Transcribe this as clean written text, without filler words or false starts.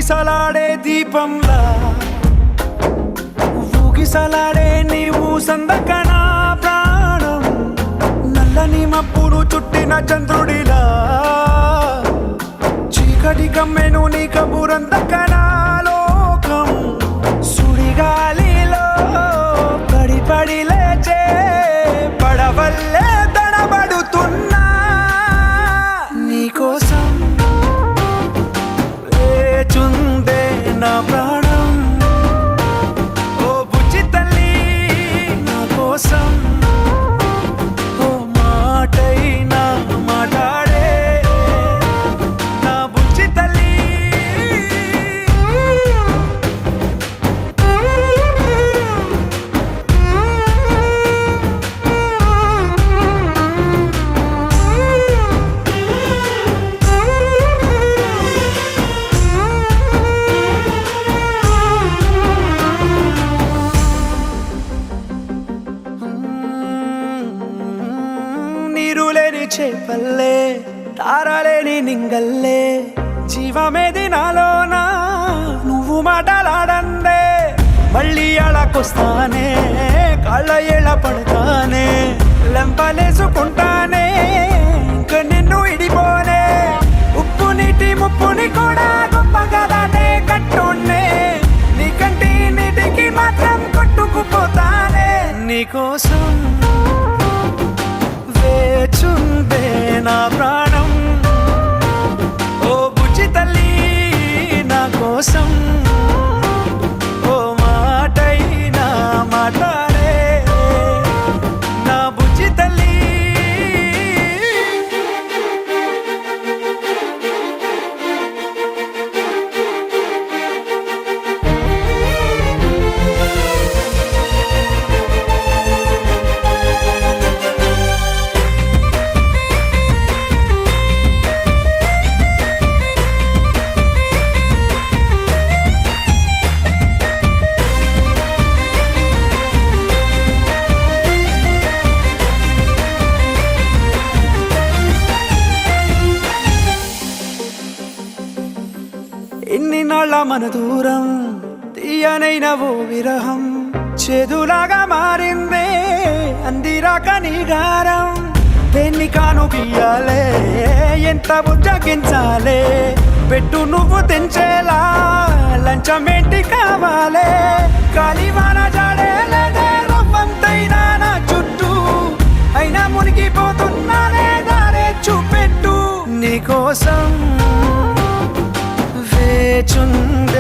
ఊగిసలాడే దీపంలా ఊగిసలాడే నీవు సందకనా ప్రాణం నల్లని మబ్బులు చుట్టిన చంద్రుడిలా చీకటి కమ్మెను నీ కబురందకనా లోకం సుడిగాలిలో పడి పడి లేచే పడవల్లే తడబడుతున్నా నీకోసం వేచుందే నా ప్రాణం ఓ బుజ్జి తల్లి నా కోసం ఓ మాటైనా మాట్లాడే నా బుజ్జి తల్లి నీరులేని చేపల్లే తారలేని నింగల్లే జీవమేది నాలోనా నువ్వు మాటలాడందే మళ్ళీ అళకొస్తానే కాళ్ళ ఏళ్ళ పడతానే లెంపలేసుకుంటానే ఇంక నిన్ను ఇడిపోనే ఉప్పు నీటి ముప్పుని కూడా గొప్పగా దాటే కట్టున్నే నీ కంటి నీటికి మాత్రం కొట్టుకుపోతానే నీకోసం వేచుందే నా ప్రాణం ఓ బుజ్జి తల్లి నా కోసం ఓ మాటైనా మాట్లాడే నా బుజ్జి తల్లి ఎన్ని నాళ్ళ మన దూరం తీయనైన ఓ విరహం చేదులాగా మారిందే అందిరాక నీ గారం దేన్ని కాను గీయాలే ఎంత బుజ్జగించాలే పెట్టు నువ్వు తెంచేలా లంచమేంటి కావాలే కాలివాన జాడేలేదే రవ్వంతైనా నా చుట్టూ అయినా మునిగిపోతున్నానే దారే చూపెట్టు నీకోసం వేచుందే